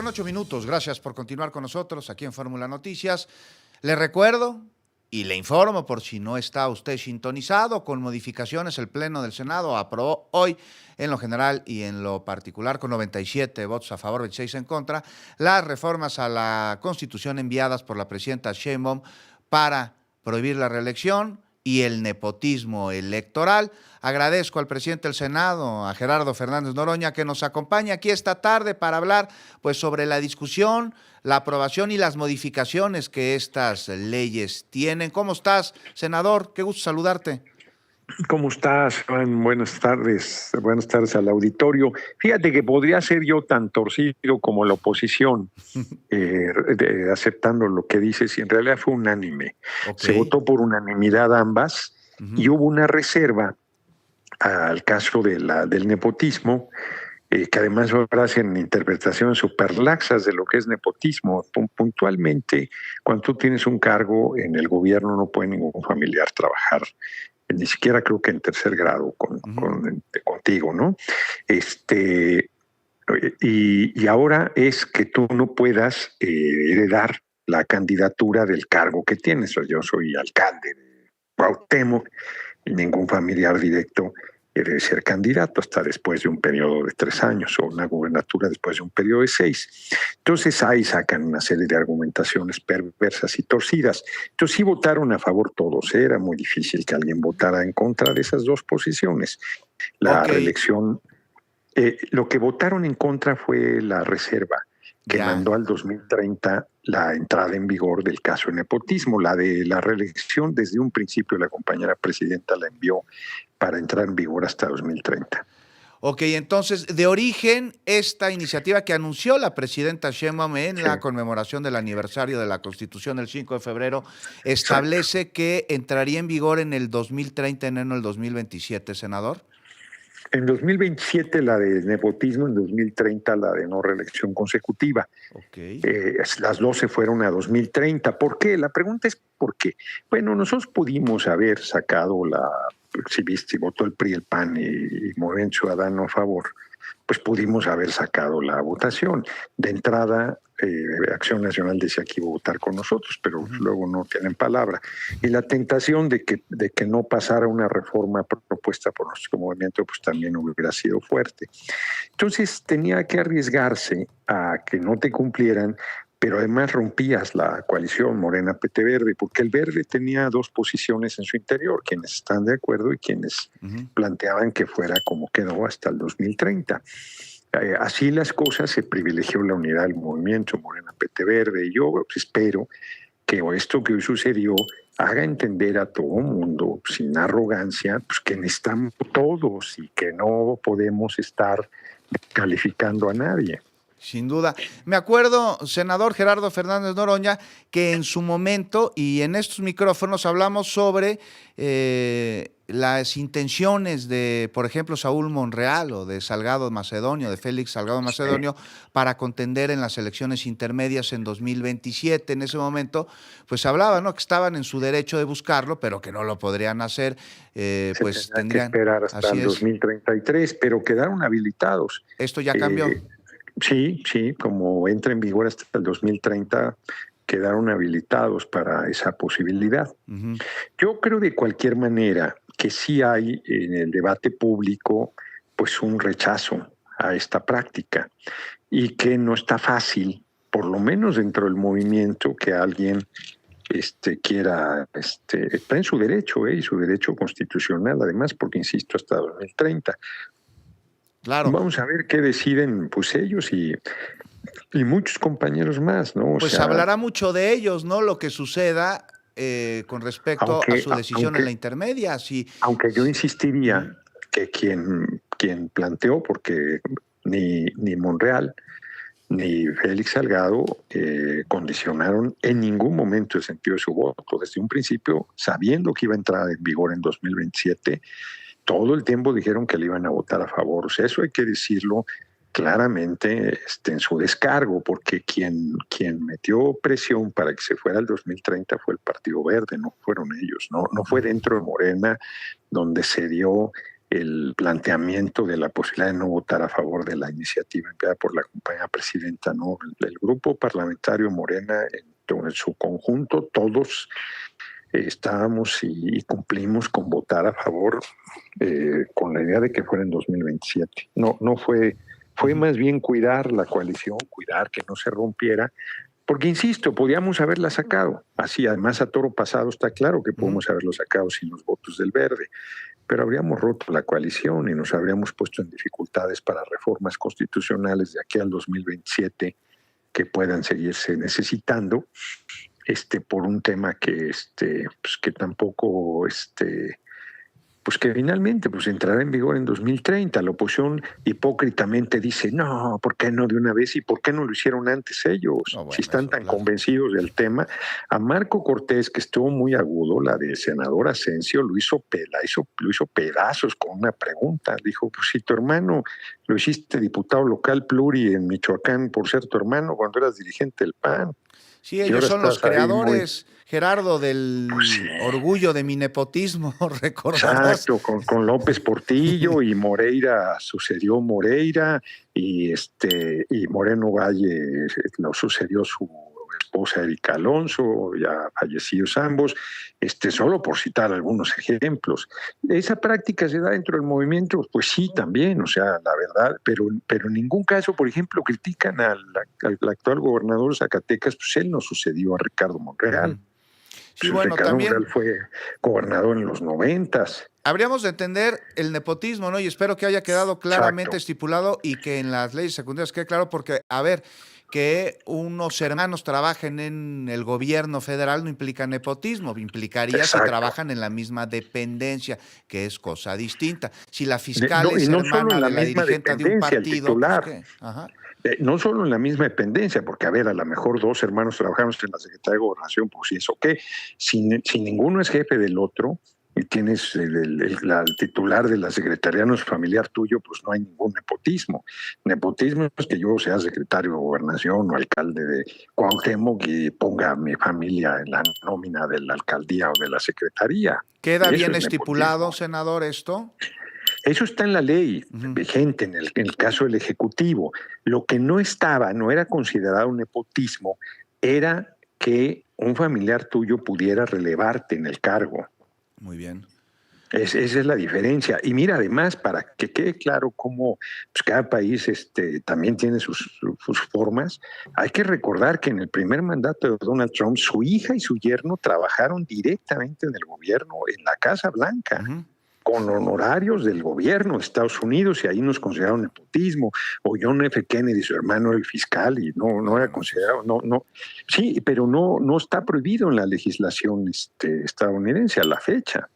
con 8 minutos. Gracias por continuar con nosotros aquí en Fórmula Noticias. Le recuerdo y le informo, por si no está usted sintonizado, con modificaciones el Pleno del Senado aprobó hoy, en lo general y en lo particular, con 97 votos a favor, 26 en contra, las reformas a la Constitución enviadas por la presidenta Sheinbaum para prohibir la reelección y el nepotismo electoral. Agradezco al presidente del Senado, a Gerardo Fernández Noroña, que nos acompaña aquí esta tarde para hablar pues, sobre la discusión, la aprobación y las modificaciones que estas leyes tienen. ¿Cómo estás, senador? Qué gusto saludarte. ¿Cómo estás, Juan? Buenas tardes. Buenas tardes al auditorio. Fíjate que podría ser yo tan torcido como la oposición, aceptando lo que dices, y en realidad fue unánime. Okay. Se votó por unanimidad ambas y hubo una reserva al caso del nepotismo, que además ahora hacen interpretaciones superlaxas de lo que es nepotismo. Puntualmente, cuando tú tienes un cargo en el gobierno, no puede ningún familiar trabajar, ni siquiera creo que en tercer grado contigo, ¿no? Y ahora es que tú no puedas heredar la candidatura del cargo que tienes. Yo soy alcalde de Cuauhtémoc y ningún familiar directo debe ser candidato hasta después de un periodo de 3 años, o una gubernatura después de un periodo de 6. Entonces ahí sacan una serie de argumentaciones perversas y torcidas. Entonces sí votaron a favor todos. Era muy difícil que alguien votara en contra de esas dos posiciones. La reelección, lo que votaron en contra fue la reserva que mandó al 2030 la entrada en vigor del caso de nepotismo. La de la reelección, desde un principio la compañera presidenta la envió para entrar en vigor hasta 2030. Ok, entonces, de origen, esta iniciativa que anunció la presidenta Sheinbaum en la conmemoración del aniversario de la Constitución del 5 de febrero, establece que entraría en vigor en el 2030, en enero del 2027, senador. En 2027 la de nepotismo, en 2030 la de no reelección consecutiva. Okay. Las 12 fueron a 2030. ¿Por qué? La pregunta es ¿por qué? Bueno, nosotros pudimos haber sacado si votó el PRI, el PAN y Movimiento Ciudadano a favor, pues pudimos haber sacado la votación. De entrada, Acción Nacional decía que iba a votar con nosotros, pero luego no tienen palabra. Y la tentación de que no pasara una reforma propuesta por nuestro movimiento, pues también hubiera sido fuerte. Entonces tenía que arriesgarse a que no te cumplieran, pero además rompías la coalición Morena-PT Verde, porque el Verde tenía 2 posiciones en su interior, quienes están de acuerdo y quienes planteaban que fuera como quedó hasta el 2030. Así las cosas, se privilegió la unidad del movimiento Morena-PT Verde, y yo espero que esto que hoy sucedió haga entender a todo el mundo, sin arrogancia, pues que necesitamos todos y que no podemos estar calificando a nadie. Sin duda. Me acuerdo, senador Gerardo Fernández Noroña, que en su momento y en estos micrófonos hablamos sobre las intenciones de, por ejemplo, Saúl Monreal o de Salgado Macedonio, de Félix Salgado Macedonio, para contender en las elecciones intermedias en 2027. En ese momento, pues hablaba, ¿no?, que estaban en su derecho de buscarlo, pero que no lo podrían hacer, pues tendrían que esperar hasta el 2033, pero quedaron habilitados. Esto ya cambió. Sí, como entra en vigor hasta el 2030, quedaron habilitados para esa posibilidad. Yo creo de cualquier manera que sí hay en el debate público pues un rechazo a esta práctica y que no está fácil, por lo menos dentro del movimiento, que alguien quiera, está en su derecho, y su derecho constitucional, además, porque insisto, hasta 2030. Claro. Vamos a ver qué deciden pues ellos y muchos compañeros más, ¿no? Pues hablará mucho de ellos, ¿no? Lo que suceda con respecto a su decisión en la intermedia. Sí. Aunque yo insistiría que quien planteó, porque ni Monreal ni Félix Salgado condicionaron en ningún momento el sentido de su voto. Desde un principio, sabiendo que iba a entrar en vigor en 2027, todo el tiempo dijeron que le iban a votar a favor. O sea, eso hay que decirlo claramente en su descargo, porque quien metió presión para que se fuera al 2030 fue el Partido Verde, no fueron ellos, no fue dentro de Morena donde se dio el planteamiento de la posibilidad de no votar a favor de la iniciativa enviada por la compañera presidenta, ¿no? El grupo parlamentario Morena en su conjunto, todos estábamos y cumplimos con votar a favor con la idea de que fuera en 2027. No fue más bien cuidar la coalición, cuidar que no se rompiera, porque insisto, podíamos haberla sacado. Así, además, a toro pasado está claro que podemos haberlo sacado sin los votos del Verde, pero habríamos roto la coalición y nos habríamos puesto en dificultades para reformas constitucionales de aquí al 2027 que puedan seguirse necesitando, por un tema que, pues que tampoco, pues que finalmente pues entrará en vigor en 2030. La oposición hipócritamente dice, no, ¿por qué no de una vez? ¿Y por qué no lo hicieron antes ellos? No, bueno, si están eso, tan claro, convencidos del tema. A Marco Cortés, que estuvo muy agudo, la de senador Asensio, lo hizo pedazos con una pregunta. Dijo, pues si tu hermano lo hiciste diputado local pluri en Michoacán por ser tu hermano cuando eras dirigente del PAN. Sí, ellos son los creadores, Gerardo, del Pues sí. orgullo de mi nepotismo, recordarás. Exacto, con López Portillo y Moreira, sucedió Moreira, y Moreno Valle lo sucedió su esposa Erika Alonso, ya fallecidos ambos, solo por citar algunos ejemplos. Esa práctica se da dentro del movimiento, pues sí, también, o sea, la verdad, pero en ningún caso, por ejemplo, critican al actual gobernador de Zacatecas, pues él no sucedió a Ricardo Monreal. Sí, Pues bueno, Ricardo también Monreal fue gobernador en los 90s. habríamos de entender el nepotismo, ¿no? Y espero que haya quedado claramente Exacto. estipulado y que en las leyes secundarias quede claro, porque, a ver, que unos hermanos trabajen en el gobierno federal no implica nepotismo, implicaría Exacto. si trabajan en la misma dependencia, que es cosa distinta. Si la fiscal y es no solo hermana en la de la misma dirigente de un dependencia, el partido, pues titular. ¿qué? Ajá. No solo en la misma dependencia, porque a ver, a lo mejor dos hermanos trabajamos en la Secretaría de Gobernación, pues si eso qué, si ninguno es jefe del otro y tienes el titular de la Secretaría no es familiar tuyo, pues no hay ningún nepotismo. Nepotismo es que yo sea secretario de Gobernación o alcalde de Cuauhtémoc y ponga a mi familia en la nómina de la alcaldía o de la secretaría. ¿Queda Eso bien es estipulado, nepotismo. senador, esto? Eso está en la ley vigente en el caso del Ejecutivo. Lo que no estaba, no era considerado un nepotismo, era que un familiar tuyo pudiera relevarte en el cargo. Muy bien. Esa es la diferencia. Y mira, además, para que quede claro cómo pues, cada país también tiene sus formas, hay que recordar que en el primer mandato de Donald Trump, su hija y su yerno trabajaron directamente en el gobierno, en la Casa Blanca. Con honorarios del gobierno de Estados Unidos, y ahí nos consideraron nepotismo, o John F. Kennedy, su hermano, era el fiscal, y no era considerado, sí, pero no está prohibido en la legislación estadounidense a la fecha.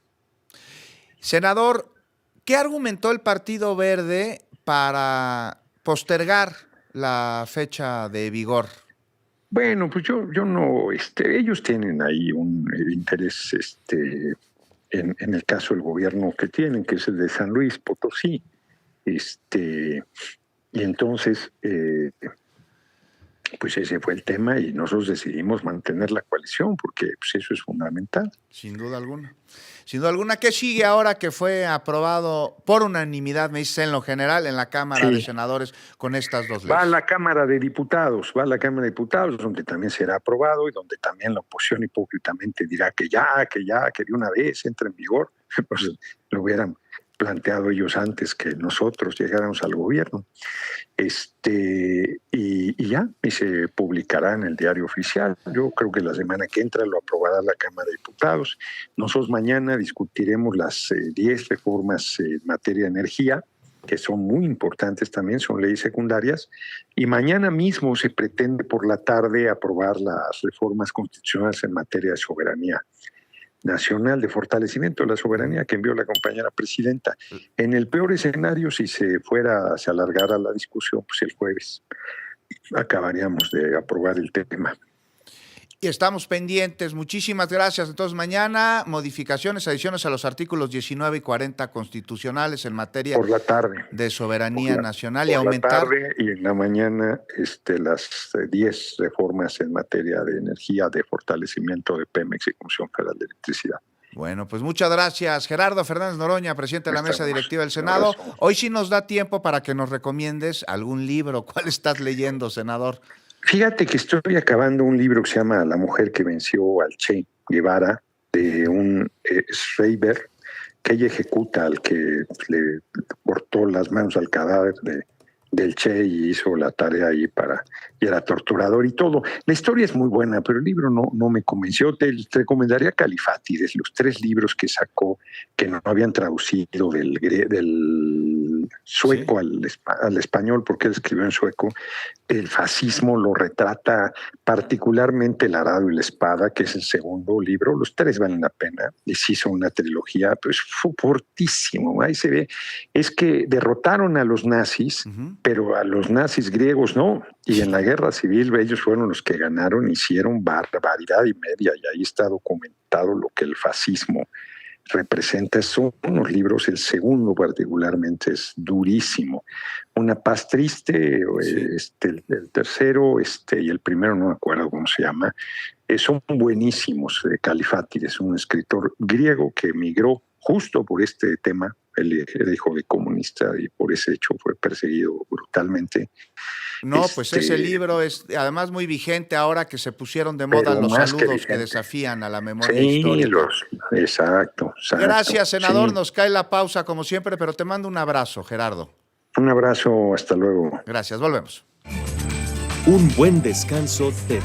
Senador, ¿qué argumentó el Partido Verde para postergar la fecha de vigor? Bueno, pues yo no, ellos tienen ahí un interés, en el caso del gobierno que tienen, que es el de San Luis Potosí, y entonces, pues ese fue el tema y nosotros decidimos mantener la coalición porque pues eso es fundamental. Sin duda alguna. Sin duda alguna. ¿Qué sigue ahora que fue aprobado por unanimidad, me dice en lo general, en la Cámara de Senadores con estas dos leyes? Va a la Cámara de Diputados, donde también será aprobado y donde también la oposición hipócritamente dirá que de una vez entre en vigor. Pues lo hubieran planteado ellos antes que nosotros llegáramos al gobierno. Y se publicará en el diario oficial. Yo creo que la semana que entra lo aprobará la Cámara de Diputados. Nosotros mañana discutiremos las 10 reformas en materia de energía, que son muy importantes también, son leyes secundarias, y mañana mismo se pretende por la tarde aprobar las reformas constitucionales en materia de soberanía nacional, de fortalecimiento de la soberanía que envió la compañera presidenta. En el peor escenario, si se alargara la discusión, pues el jueves acabaríamos de aprobar el tema. Y estamos pendientes. Muchísimas gracias. Entonces, mañana modificaciones, adiciones a los artículos 19 y 40 constitucionales en materia por la tarde de soberanía nacional y por aumentar. La tarde y en la mañana las 10 reformas en materia de energía, de fortalecimiento de Pemex y Comisión Federal de Electricidad. Bueno, pues muchas gracias, Gerardo Fernández Noroña, presidente de la mesa directiva del Senado. Hoy sí nos da tiempo para que nos recomiendes algún libro. ¿Cuál estás leyendo, senador? Fíjate que estoy acabando un libro que se llama La mujer que venció al Che Guevara, de un Schreiber, que ella ejecuta al que le cortó las manos al cadáver del Che y hizo la tarea ahí y era torturador y todo. La historia es muy buena, pero el libro no me convenció. Te recomendaría Califátides, los 3 libros que sacó, que no habían traducido del sueco al español, porque él escribió en sueco. El fascismo lo retrata particularmente El arado y la espada, que es el segundo libro. Los 3 valen la pena. Les hizo una trilogía, pues fue fortísimo. Ahí se ve, es que derrotaron a los nazis, pero a los nazis griegos no. Y en la guerra civil ellos fueron los que ganaron, hicieron barbaridad y media, y ahí está documentado lo que el fascismo representa. Son unos libros, el segundo particularmente es durísimo. Una paz triste, sí. El tercero, y el primero no me acuerdo cómo se llama, son buenísimos. Califátides, un escritor griego que emigró justo por este tema. Él era hijo de comunista y por ese hecho fue perseguido brutalmente. No, pues ese libro es además muy vigente ahora que se pusieron de moda los saludos que desafían a la memoria histórica. Exacto. Gracias, senador. Sí. Nos cae la pausa como siempre, pero te mando un abrazo, Gerardo. Un abrazo, hasta luego. Gracias, volvemos. Un buen descanso te